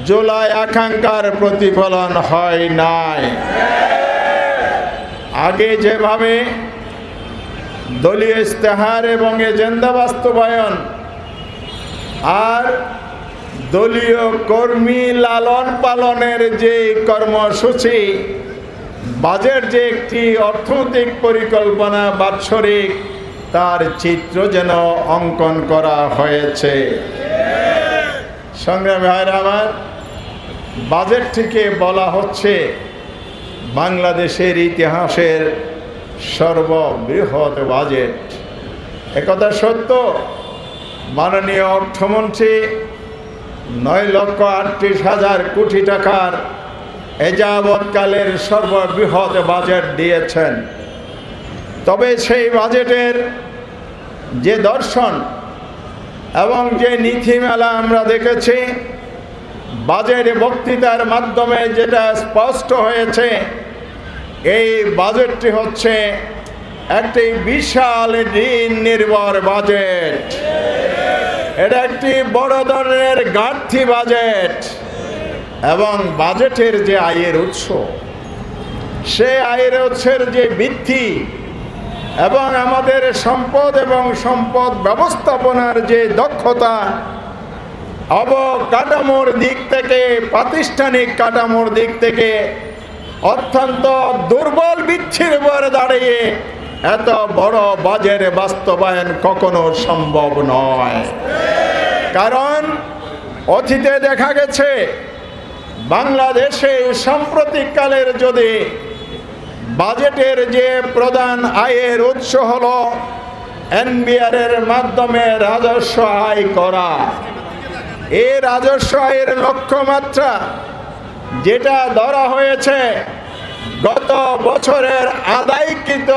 জুলাই আকাঙ্ক্ষার প্রতিফলন হয় নাই। আগে যেভাবে দলীয় ইস্তেহার এবং এজেন্ডা বাস্তবায়ন আর দলীয় কর্মী লালন পালনের যে কর্মসূচি, বাজেট যে একটি অর্থনৈতিক পরিকল্পনা বাৎসরিক, তার চিত্র যেন অঙ্কন করা হয়েছে। সংগ্রামী ভাইরা আমার, বাজেটটিকে বলা হচ্ছে বাংলাদেশের ইতিহাসের সর্ববৃহৎ বাজেট। একথা সত্য। মাননীয় অর্থমন্ত্রী 9,38,000 কোটি টাকার এযাবৎকালের সর্ববৃহৎ বাজেট দিয়েছেন। তবে সেই বাজেটের যে দর্শন এবং যে নীতিমালা আমরা দেখেছি, বাজেট বক্তৃতার মাধ্যমে যেটা স্পষ্ট হয়েছে, এই বাজেটটি হচ্ছে একটি বিশাল ঋণ নির্ভর বাজেট। এটা একটি বড় ধরনের ঘাটতি বাজেট এবং বাজেটের যে আয়ের উৎস, সে আয়ের উৎসের যে বৃদ্ধি এবং আমাদের সম্পদ এবং সম্পদ ব্যবস্থাপনার যে দক্ষতা, অবকাঠামোর দিক থেকে, প্রাতিষ্ঠানিক কাঠামোর দিক থেকে অত্যন্ত দুর্বল ভিত্তির উপর দাঁড়িয়ে এত বড় বাজেট বাস্তবায়ন কখনো সম্ভব নয়। কারণ অতীতে দেখা গেছে বাংলাদেশে সাম্প্রতিককালের যদি বাজেটের যে প্রধান আয়ের উৎস হলো এনবিআর এর মাধ্যমে রাজস্ব আয় করা। এই রাজস্ব আয়ের লক্ষ্যমাত্রা যেটা ধরা হয়েছে গত বছরের আদায়কৃত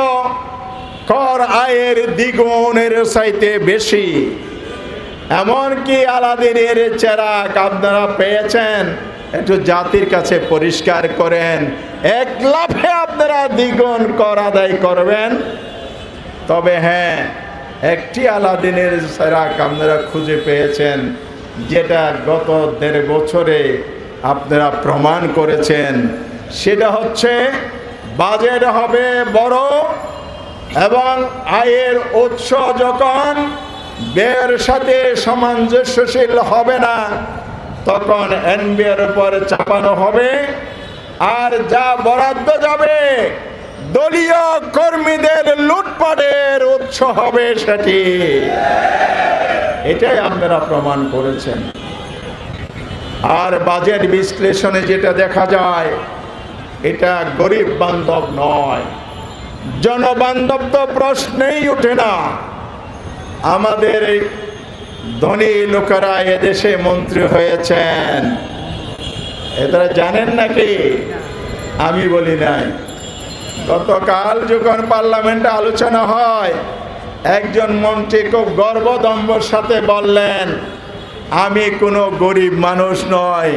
কর আয়ের দ্বিগুণের চাইতে বেশি। এমনকি আলাদিনের চেরাগ আপনারা পেয়েছেন, একটু জাতির কাছে পরিষ্কার করেন, এক লাফে আপনারা দ্বিগুণ কর আদায় করবেন। তবে হ্যাঁ, একটি আলাদিনের চেরাগ আপনারা খুঁজে পেয়েছেন, যেটা গত 1.5 বছরে আপনারা প্রমাণ করেছেন। সেটা হচ্ছে বাজেট হবে বড় এবং আয়ের উৎস যখন ব্যয়ের সাথে সামঞ্জস্যশীল হবে না, তখন এনবিআর উপর চাপানো হবে, আর যা বরাদ্দ যাবে দলীয় কর্মীদের লুটপাটের উৎস হবে সেটি। এটাই আপনারা প্রমাণ করেছেন। আর বাজেট বিশ্লেষণে যেটা দেখা যায়, এটা গরিব বান্ধব নয়, জনবান্ধব তো প্রশ্নেই ওঠে না। আমাদের ধনী লোকেরা এদেশে মন্ত্রী হয়েছেন, এরা জানেন নাকি? আমি বলি নাই। গতকাল যখন পার্লামেন্টে আলোচনা হয়, একজন মন্ত্রী খুব গর্বদম্ভর সাথে বললেন, আমি কোনো গরিব মানুষ নয়,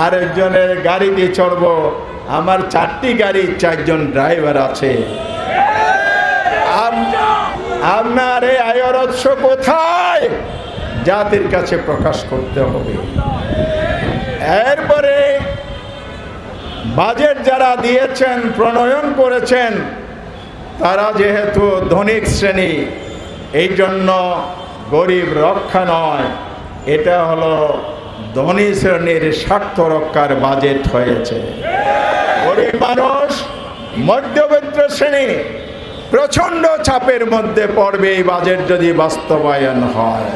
আরেকজনের গাড়িতে চড়ব, আমার 4টি গাড়ি, 4 জন ড্রাইভার আছে। আপনার এই আয়ের উৎস কোথায়? জাতির কাছে প্রকাশ করতে হবে। এরপরে বাজেট যারা দিয়েছেন, প্রণয়ন করেছেন, তারা যেহেতু ধনিক শ্রেণী, এই জন্য গরিব রক্ষা নয়, এটা হলো ধনী শ্রেণীর স্বার্থ রক্ষার বাজেট হয়েছে। গরিব মানুষ, মধ্যবিত্ত শ্রেণী প্রচণ্ড চাপের মধ্যে পড়বে এই বাজেট যদি বাস্তবায়ন হয়।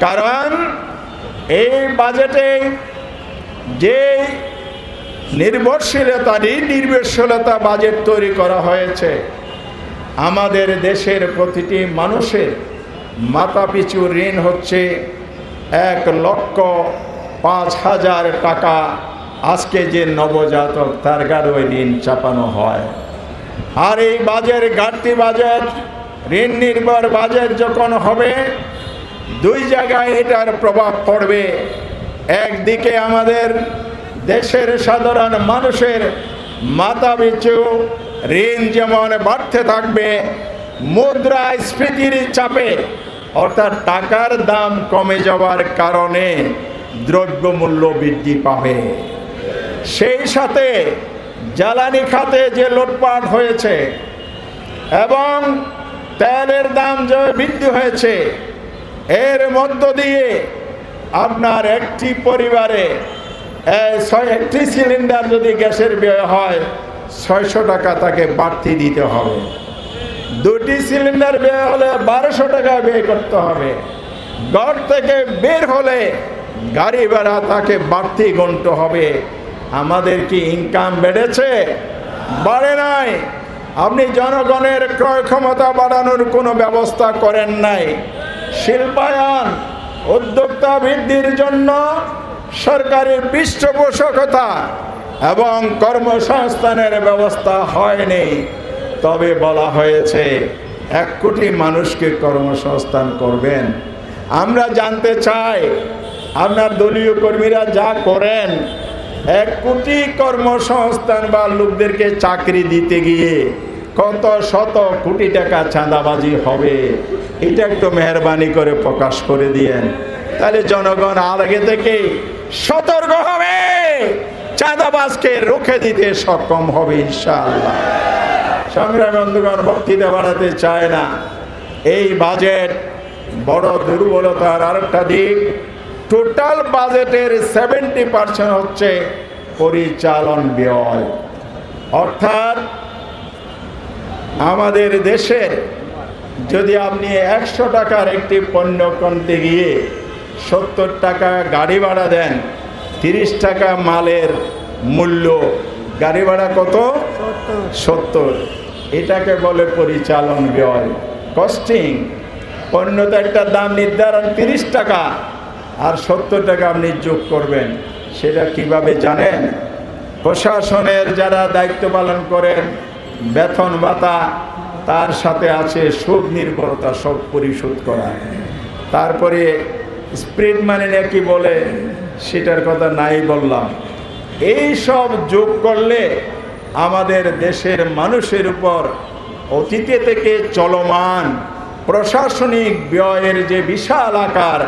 কারণ এই বাজেটে যে নির্ভরশীলতা, নির্ভরশীলতা বাজেট তৈরি করা হয়েছে, আমাদের দেশের প্রতিটি মানুষের মাথাপিছু ঋণ হচ্ছে 1,05,000 টাকা। আজকে যে নবজাতক, তার গাড়ি ঋণ চাপানো হয়। আর এই বাজেট ঘাটতি বাজেট, ঋণ নির্ভর বাজেট যখন হবে, 2 জায়গায় এটার প্রভাব পড়বে। একদিকে আমাদের দেশের সাধারণ মানুষের মাথাপিছু ঋণ যেমন বাড়তে থাকবে, মুদ্রাস্ফীতির চাপে, অর্থাৎ টাকার দাম কমে যাওয়ার কারণে দ্রব্যমূল্য বৃদ্ধি পাবে। সেই সাথে জ্বালানি খাতে যে লুটপাট হয়েছে এবং তেলের দাম যে বৃদ্ধি হয়েছে, এর মধ্য দিয়ে আপনার একটি পরিবারে একটি সিলিন্ডার যদি গ্যাসের ব্যয় হয় 600 টাকা তাকে বাড়তি দিতে হবে। 2টি সিলিন্ডার ব্যয় হলে 1200 টাকা ব্যয় করতে হবে। ঘর থেকে বের হলে গাড়ি ভাড়া তাকে বাড়তি গুনতে হবে। আমাদের কি ইনকাম বেড়েছে? বাড়ে নাই। আপনি জনগণের ক্রয় ক্ষমতা বাড়ানোর কোনো ব্যবস্থা করেন নাই। শিল্পায়ন, উদ্যোক্তা বৃদ্ধির জন্য সরকারের পৃষ্ঠপোষকতা এবং কর্মসংস্থানের ব্যবস্থা হয়নি। তবে বলা হয়েছে 1 কোটি মানুষকে কর্মসংস্থান করবেন। আমরা জানতে চাই আপনার দলীয় কর্মীরা যা করেন, 1 কোটি কর্মসংস্থান বা লোকদেরকে চাকরি দিতে গিয়ে কত শত কোটি টাকা চাঁদাবাজি হবে, এটা একটু মেহরবানি করে প্রকাশ করে দিয়েন। তাহলে জনগণ আগে থেকেই সতর্ক হবে, চাঁদাবাজকে রুখে দিতে সক্ষম হবে ইনশাআল্লাহ। সংগ্রামী বন্ধুগণ, বক্তৃতা বাড়াতে চায় না। এই বাজেট বড় দুর্বলতার আরেকটা দিক, টোটাল বাজেটের 70% হচ্ছে পরিচালন ব্যয়। অর্থাৎ আমাদের দেশের যদি আপনি 100 টাকার একটি পণ্য কিনতে গিয়ে 70 টাকা গাড়ি ভাড়া দেন, 30 টাকা মালের মূল্য, গাড়ি ভাড়া কত? 70। এটাকে বলে পরিচালন ব্যয়, কস্টিং। পণ্যতে একটা দাম নির্ধারণ 30 টাকা, আর 70 টাকা আপনি যোগ করবেন। সেটা কিভাবে জানেন? প্রশাসনের যারা দায়িত্ব পালন করেন, বেতন ভাতা, তার সাথে আছে সুদ নির্ভরতা, সব পরিশোধ করা। তারপরে স্প্রিট মানি নাকি বলে, সেটার কথা নাই বললাম। এই সব যোগ করলে আমাদের দেশের মানুষের উপর অতীতে থেকে চলমান প্রশাসনিক ব্যয়ের যে বিশাল আকার,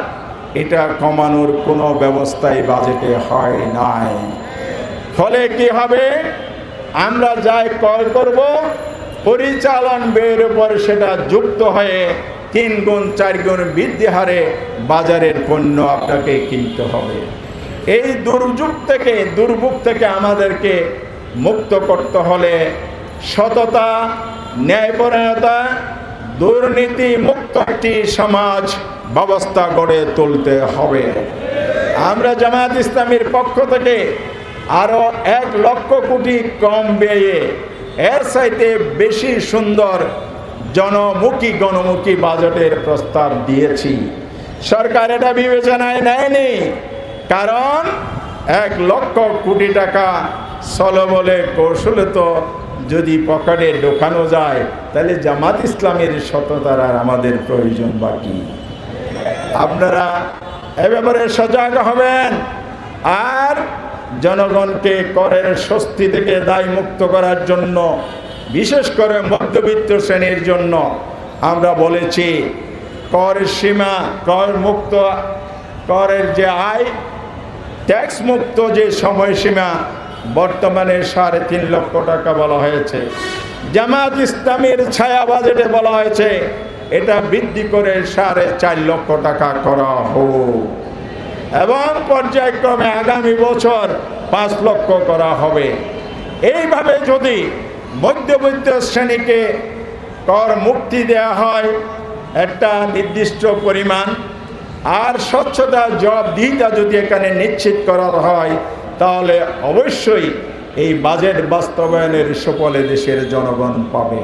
এটা কমানোর কোনো ব্যবস্থাই বাজেটে হয় নাই। ফলে কি হবে? আমরা যাই ক্রয় করব, পরিচালন ব্যয়ের উপর সেটা যুক্ত হয়ে 3 গুণ 4 গুণ বৃদ্ধি হারে বাজারের পণ্য আপনাকে কিনতে হবে। এই দুর্ভোগ থেকে আমাদেরকে মুক্ত করতে হলে সততা, ন্যায়পরায়ণতা, দুর্নীতি মুক্ত একটি সমাজ ব্যবস্থা গড়ে তুলতে হবে। আমরা জামায়াত ইসলামীর পক্ষ থেকে আরো 1 লক্ষ কোটি কম ব্যয়ে এর চাইতে বেশি সুন্দর গণমুখী বাজেটের প্রস্তাব দিয়েছি। সরকার এটা বিবেচনায় নেয়নি, কারণ 1 লক্ষ কোটি টাকা বলে কৌশলে তো যদি পকেটে ঢোকানো যায়, তাহলে জামাত ইসলামের সততার আর আমাদের প্রয়োজন বাকি। আপনারা এ ব্যাপারে সজাগ হবেন। আর জনগণকে করের স্বস্তি থেকে দায় মুক্ত করার জন্য, বিশেষ করে মধ্যবিত্ত শ্রেণীর জন্য আমরা বলেছি কর সীমা, করের যে আয়, ট্যাক্স মুক্ত যে সময়সীমা বর্তমানে 3.5 লক্ষ টাকা বলা হয়েছে। জামাত ইসলামীর ছায়া বাজেটে বলা হয়েছে এটা বৃদ্ধি করে 4.5 লক্ষ টাকা করা হোক, এবং পর্যায়ক্রমে আগামী বছর 5 লক্ষ করা হবে। এইভাবে যদি মধ্যবিত্ত শ্রেণীকে কর মুক্তি দেওয়া হয় একটা নির্দিষ্ট পরিমাণ, আর স্বচ্ছতা, জবাবদিহিতা যদি এখানে নিশ্চিত করা হয়, তাহলে অবশ্যই এই বাজেট বাস্তবায়নের সুফলে দেশের জনগণ পাবে।